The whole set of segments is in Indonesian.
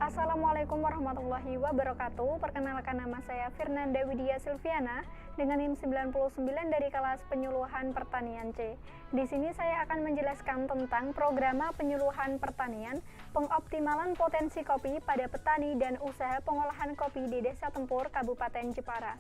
Assalamualaikum warahmatullahi wabarakatuh. Perkenalkan, nama saya Firnanda Widya Silviana dengan NIM 99 dari kelas Penyuluhan Pertanian C. Di sini saya akan menjelaskan tentang program penyuluhan pertanian, pengoptimalan potensi kopi pada petani dan usaha pengolahan kopi di Desa Tempur, Kabupaten Jepara.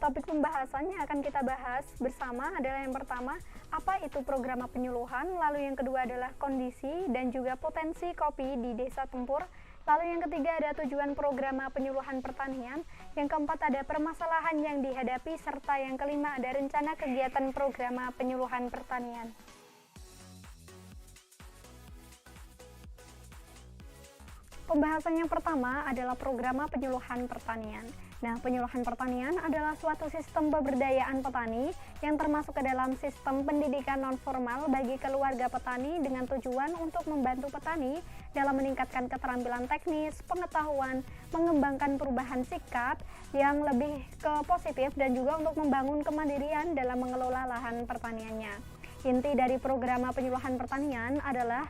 Topik pembahasannya akan kita bahas bersama adalah yang pertama, apa itu program penyuluhan, lalu yang kedua adalah kondisi dan juga potensi kopi di Desa Tempur, lalu yang ketiga ada tujuan program penyuluhan pertanian, yang keempat ada permasalahan yang dihadapi, serta yang kelima ada rencana kegiatan program penyuluhan pertanian. Pembahasan yang pertama adalah program penyuluhan pertanian. Nah, penyuluhan pertanian adalah suatu sistem pemberdayaan petani yang termasuk ke dalam sistem pendidikan non-formal bagi keluarga petani dengan tujuan untuk membantu petani dalam meningkatkan keterampilan teknis, pengetahuan, mengembangkan perubahan sikap yang lebih ke positif dan juga untuk membangun kemandirian dalam mengelola lahan pertaniannya. Inti dari program penyuluhan pertanian adalah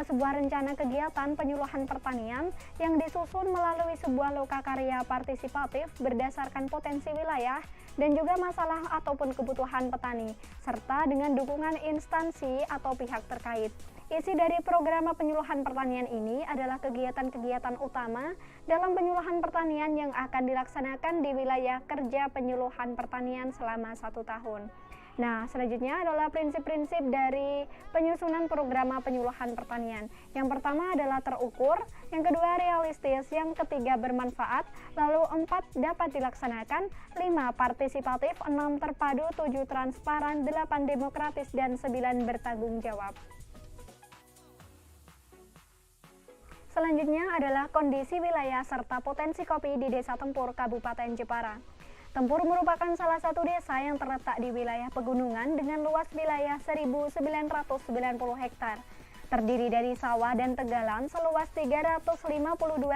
sebuah rencana kegiatan penyuluhan pertanian yang disusun melalui sebuah lokakarya partisipatif berdasarkan potensi wilayah dan juga masalah ataupun kebutuhan petani, serta dengan dukungan instansi atau pihak terkait. Isi dari program penyuluhan pertanian ini adalah kegiatan-kegiatan utama dalam penyuluhan pertanian yang akan dilaksanakan di wilayah kerja penyuluhan pertanian selama 1 tahun. Nah, selanjutnya adalah prinsip-prinsip dari penyusunan program penyuluhan pertanian. Yang pertama adalah terukur, yang kedua realistis, yang ketiga bermanfaat, lalu 4 dapat dilaksanakan, 5 partisipatif, 6 terpadu, 7 transparan, 8 demokratis, dan 9 bertanggung jawab. Selanjutnya adalah kondisi wilayah serta potensi kopi di Desa Tempur, Kabupaten Jepara. Tempur merupakan salah satu desa yang terletak di wilayah pegunungan dengan luas wilayah 1.990 hektar. Terdiri dari sawah dan tegalan seluas 352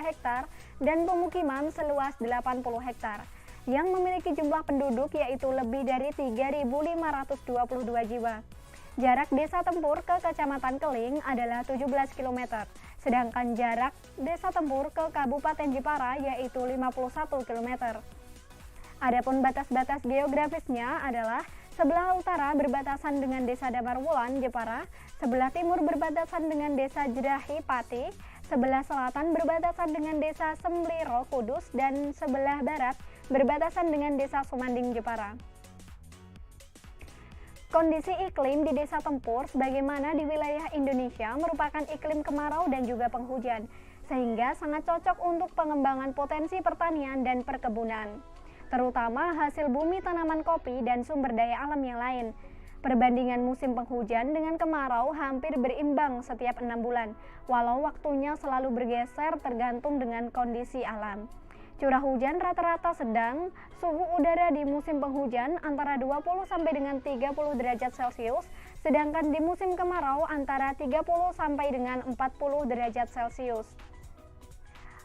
hektar dan pemukiman seluas 80 hektar. Yang memiliki jumlah penduduk yaitu lebih dari 3.522 jiwa. Jarak Desa Tempur ke Kecamatan Keling adalah 17 km, sedangkan jarak Desa Tempur ke Kabupaten Jepara yaitu 51 km. Adapun batas-batas geografisnya adalah sebelah utara berbatasan dengan Desa Damarwulan, Jepara, sebelah timur berbatasan dengan Desa Jerahi Pati, sebelah selatan berbatasan dengan Desa Sembliro Kudus, dan sebelah barat berbatasan dengan Desa Sumanding, Jepara. Kondisi iklim di Desa Tempur sebagaimana di wilayah Indonesia merupakan iklim kemarau dan juga penghujan, sehingga sangat cocok untuk pengembangan potensi pertanian dan perkebunan, terutama hasil bumi tanaman kopi dan sumber daya alam yang lain. Perbandingan musim penghujan dengan kemarau hampir berimbang setiap 6 bulan, walau waktunya selalu bergeser tergantung dengan kondisi alam. Curah hujan rata-rata sedang, suhu udara di musim penghujan antara 20 sampai dengan 30 derajat Celcius, sedangkan di musim kemarau antara 30 sampai dengan 40 derajat Celcius.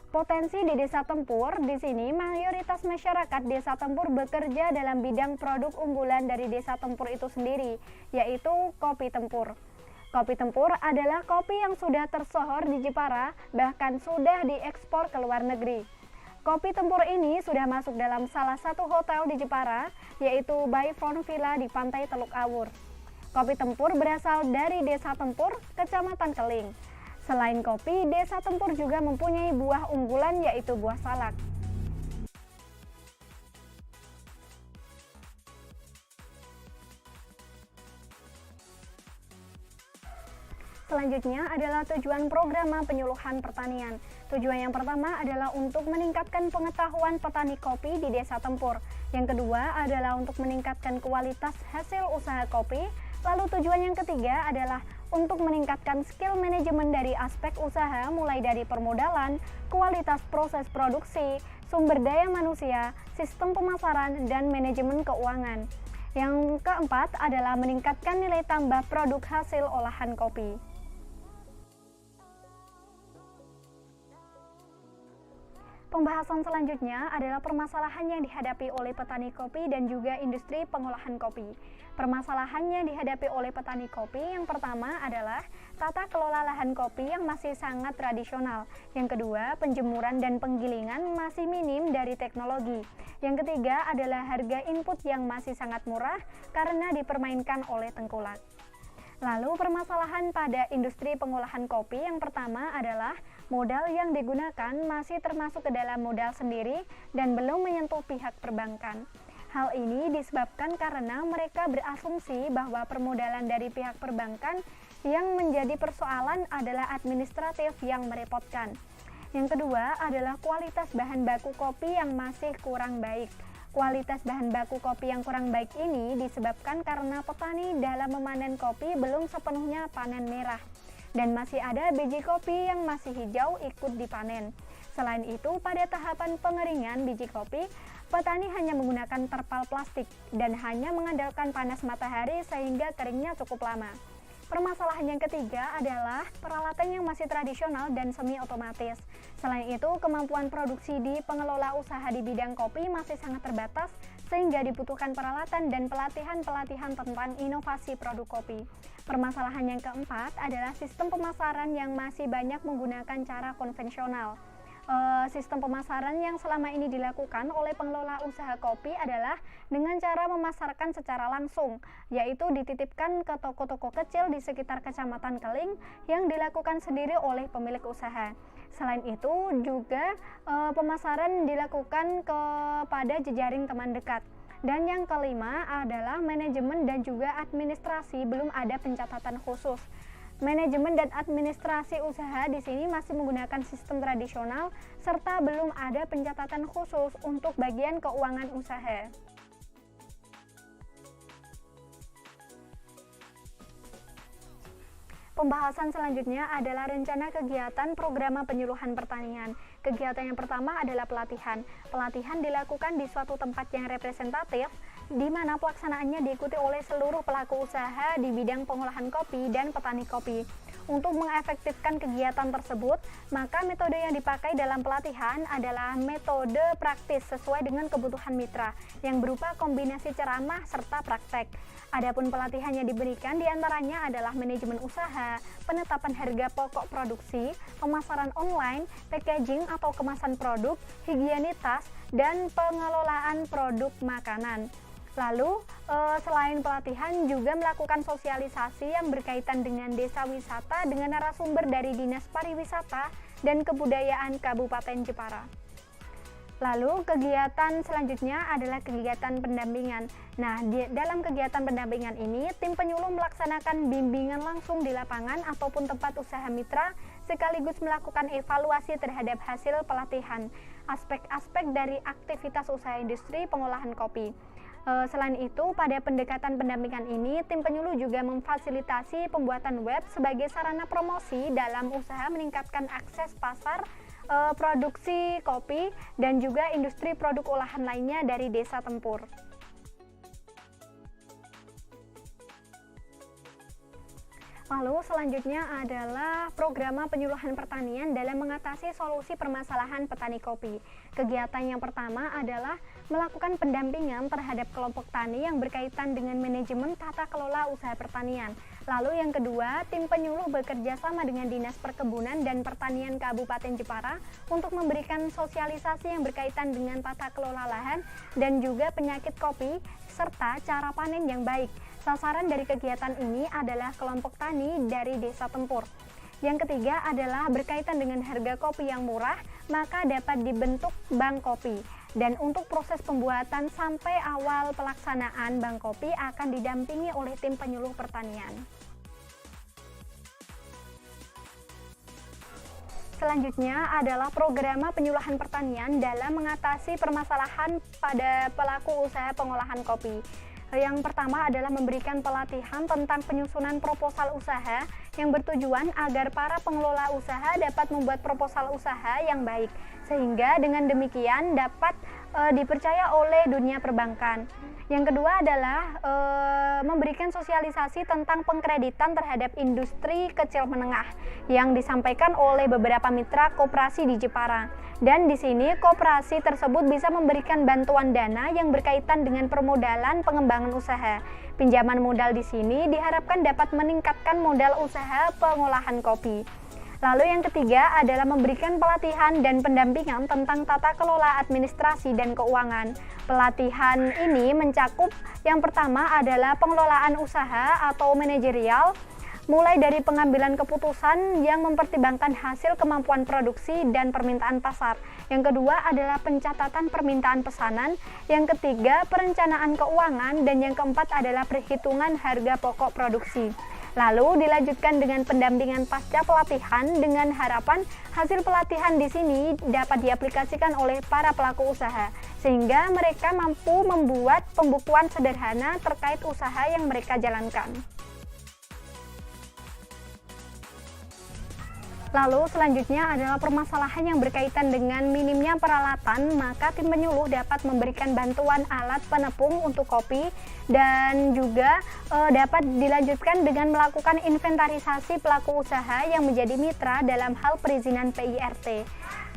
Potensi di Desa Tempur, di sini mayoritas masyarakat Desa Tempur bekerja dalam bidang produk unggulan dari Desa Tempur itu sendiri, yaitu kopi tempur. Kopi tempur adalah kopi yang sudah tersohor di Jepara, bahkan sudah diekspor ke luar negeri. Kopi tempur ini sudah masuk dalam salah satu hotel di Jepara, yaitu Bayfront Villa di Pantai Teluk Awur. Kopi tempur berasal dari Desa Tempur, Kecamatan Keling. Selain kopi, Desa Tempur juga mempunyai buah unggulan yaitu buah salak. Selanjutnya adalah tujuan program penyuluhan pertanian. Tujuan yang pertama adalah untuk meningkatkan pengetahuan petani kopi di Desa Tempur. Yang kedua adalah untuk meningkatkan kualitas hasil usaha kopi. Lalu tujuan yang ketiga adalah untuk meningkatkan skill manajemen dari aspek usaha mulai dari permodalan, kualitas proses produksi, sumber daya manusia, sistem pemasaran, dan manajemen keuangan. Yang keempat adalah meningkatkan nilai tambah produk hasil olahan kopi. Pembahasan selanjutnya adalah permasalahan yang dihadapi oleh petani kopi dan juga industri pengolahan kopi. Permasalahan yang dihadapi oleh petani kopi yang pertama adalah tata kelola lahan kopi yang masih sangat tradisional. Yang kedua, penjemuran dan penggilingan masih minim dari teknologi. Yang ketiga adalah harga input yang masih sangat murah karena dipermainkan oleh tengkulak. Lalu permasalahan pada industri pengolahan kopi yang pertama adalah modal yang digunakan masih termasuk ke dalam modal sendiri dan belum menyentuh pihak perbankan. Hal ini disebabkan karena mereka berasumsi bahwa permodalan dari pihak perbankan yang menjadi persoalan adalah administratif yang merepotkan. Yang kedua adalah kualitas bahan baku kopi yang masih kurang baik. Kualitas bahan baku kopi yang kurang baik ini disebabkan karena petani dalam memanen kopi belum sepenuhnya panen merah dan masih ada biji kopi yang masih hijau ikut dipanen. Selain itu, pada tahapan pengeringan biji kopi, petani hanya menggunakan terpal plastik dan hanya mengandalkan panas matahari sehingga keringnya cukup lama. Permasalahan yang ketiga adalah peralatan yang masih tradisional dan semi otomatis. Selain itu, kemampuan produksi di pengelola usaha di bidang kopi masih sangat terbatas sehingga dibutuhkan peralatan dan pelatihan-pelatihan tentang inovasi produk kopi. Permasalahan yang keempat adalah sistem pemasaran yang masih banyak menggunakan cara konvensional. Sistem pemasaran yang selama ini dilakukan oleh pengelola usaha kopi adalah dengan cara memasarkan secara langsung, yaitu dititipkan ke toko-toko kecil di sekitar Kecamatan Keling yang dilakukan sendiri oleh pemilik usaha. Selain itu juga pemasaran dilakukan kepada jejaring teman dekat. Dan yang kelima adalah manajemen dan juga administrasi belum ada pencatatan khusus. Manajemen dan administrasi usaha di sini masih menggunakan sistem tradisional serta belum ada pencatatan khusus untuk bagian keuangan usaha. Pembahasan selanjutnya adalah rencana kegiatan program penyuluhan pertanian. Kegiatan yang pertama adalah pelatihan. Pelatihan dilakukan di suatu tempat yang representatif di mana pelaksanaannya diikuti oleh seluruh pelaku usaha di bidang pengolahan kopi dan petani kopi. Untuk mengefektifkan kegiatan tersebut, maka metode yang dipakai dalam pelatihan adalah metode praktis sesuai dengan kebutuhan mitra yang berupa kombinasi ceramah serta praktek. Adapun pelatihan yang diberikan diantaranya adalah manajemen usaha, penetapan harga pokok produksi, pemasaran online, packaging atau kemasan produk, higienitas, dan pengelolaan produk makanan. Lalu, selain pelatihan juga melakukan sosialisasi yang berkaitan dengan desa wisata dengan narasumber dari Dinas Pariwisata dan Kebudayaan Kabupaten Jepara. Lalu, kegiatan selanjutnya adalah kegiatan pendampingan. Nah, dalam kegiatan pendampingan ini, tim penyuluh melaksanakan bimbingan langsung di lapangan ataupun tempat usaha mitra, sekaligus melakukan evaluasi terhadap hasil pelatihan, aspek-aspek dari aktivitas usaha industri pengolahan kopi. Selain itu, pada pendekatan pendampingan ini, tim penyuluh juga memfasilitasi pembuatan web sebagai sarana promosi dalam usaha meningkatkan akses pasar, produksi kopi, dan juga industri produk olahan lainnya dari desa tempur. Lalu selanjutnya adalah program penyuluhan pertanian dalam mengatasi solusi permasalahan petani kopi. Kegiatan yang pertama adalah melakukan pendampingan terhadap kelompok tani yang berkaitan dengan manajemen tata kelola usaha pertanian. Lalu yang kedua, tim penyuluh bekerja sama dengan Dinas Perkebunan dan Pertanian Kabupaten Jepara untuk memberikan sosialisasi yang berkaitan dengan tata kelola lahan dan juga penyakit kopi serta cara panen yang baik. Sasaran dari kegiatan ini adalah kelompok tani dari desa tempur. Yang ketiga adalah berkaitan dengan harga kopi yang murah, maka dapat dibentuk bank kopi. Dan untuk proses pembuatan sampai awal pelaksanaan bank kopi akan didampingi oleh tim penyuluh pertanian. Selanjutnya adalah program penyuluhan pertanian dalam mengatasi permasalahan pada pelaku usaha pengolahan kopi. Yang pertama adalah memberikan pelatihan tentang penyusunan proposal usaha yang bertujuan agar para pengelola usaha dapat membuat proposal usaha yang baik, sehingga dengan demikian dapat dipercaya oleh dunia perbankan. Yang kedua adalah memberikan sosialisasi tentang pengkreditan terhadap industri kecil menengah yang disampaikan oleh beberapa mitra koperasi di Jepara. Dan di sini koperasi tersebut bisa memberikan bantuan dana yang berkaitan dengan permodalan pengembangan usaha. Pinjaman modal di sini diharapkan dapat meningkatkan modal usaha pengolahan kopi. Lalu yang ketiga adalah memberikan pelatihan dan pendampingan tentang tata kelola administrasi dan keuangan. Pelatihan ini mencakup yang pertama adalah pengelolaan usaha atau manajerial, mulai dari pengambilan keputusan yang mempertimbangkan hasil kemampuan produksi dan permintaan pasar. Yang kedua adalah pencatatan permintaan pesanan. Yang ketiga, perencanaan keuangan. Dan yang keempat adalah perhitungan harga pokok produksi. Lalu dilanjutkan dengan pendampingan pasca pelatihan dengan harapan hasil pelatihan di sini dapat diaplikasikan oleh para pelaku usaha sehingga mereka mampu membuat pembukuan sederhana terkait usaha yang mereka jalankan. Lalu selanjutnya adalah permasalahan yang berkaitan dengan minimnya peralatan, maka tim penyuluh dapat memberikan bantuan alat penepung untuk kopi dan juga dapat dilanjutkan dengan melakukan inventarisasi pelaku usaha yang menjadi mitra dalam hal perizinan PIRT.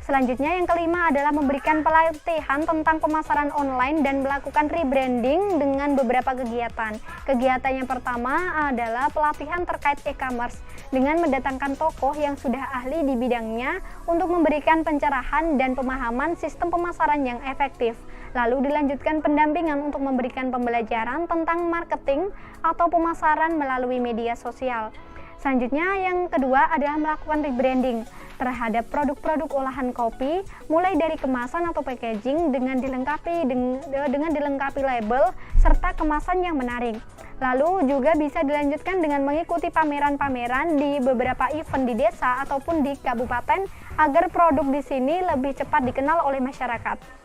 Selanjutnya yang kelima adalah memberikan pelatihan tentang pemasaran online dan melakukan rebranding dengan beberapa kegiatan. Kegiatan yang pertama adalah pelatihan terkait e-commerce dengan mendatangkan tokoh yang sudah ahli di bidangnya untuk memberikan pencerahan dan pemahaman sistem pemasaran yang efektif. Lalu dilanjutkan pendampingan untuk memberikan pembelajaran tentang marketing atau pemasaran melalui media sosial. Selanjutnya yang kedua adalah melakukan rebranding terhadap produk-produk olahan kopi, mulai dari kemasan atau packaging dengan dilengkapi label serta kemasan yang menarik. Lalu juga bisa dilanjutkan dengan mengikuti pameran-pameran di beberapa event di desa ataupun di kabupaten agar produk di sini lebih cepat dikenal oleh masyarakat.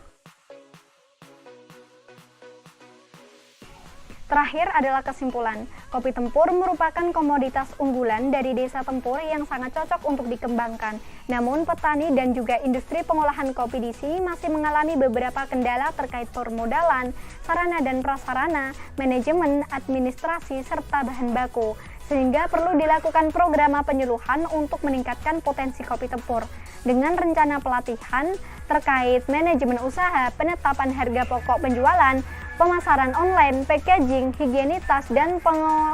Terakhir adalah kesimpulan. Kopi Tempur merupakan komoditas unggulan dari Desa Tempur yang sangat cocok untuk dikembangkan. Namun petani dan juga industri pengolahan kopi di sini masih mengalami beberapa kendala terkait permodalan, sarana dan prasarana, manajemen, administrasi, serta bahan baku. Sehingga perlu dilakukan program penyuluhan untuk meningkatkan potensi kopi Tempur dengan rencana pelatihan terkait manajemen usaha, penetapan harga pokok penjualan, pemasaran online, packaging, higienitas, dan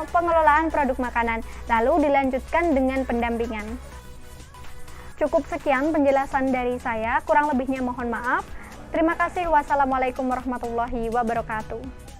pengelolaan produk makanan. Lalu dilanjutkan dengan pendampingan. Cukup sekian penjelasan dari saya, kurang lebihnya mohon maaf. Terima kasih. Wassalamualaikum warahmatullahi wabarakatuh.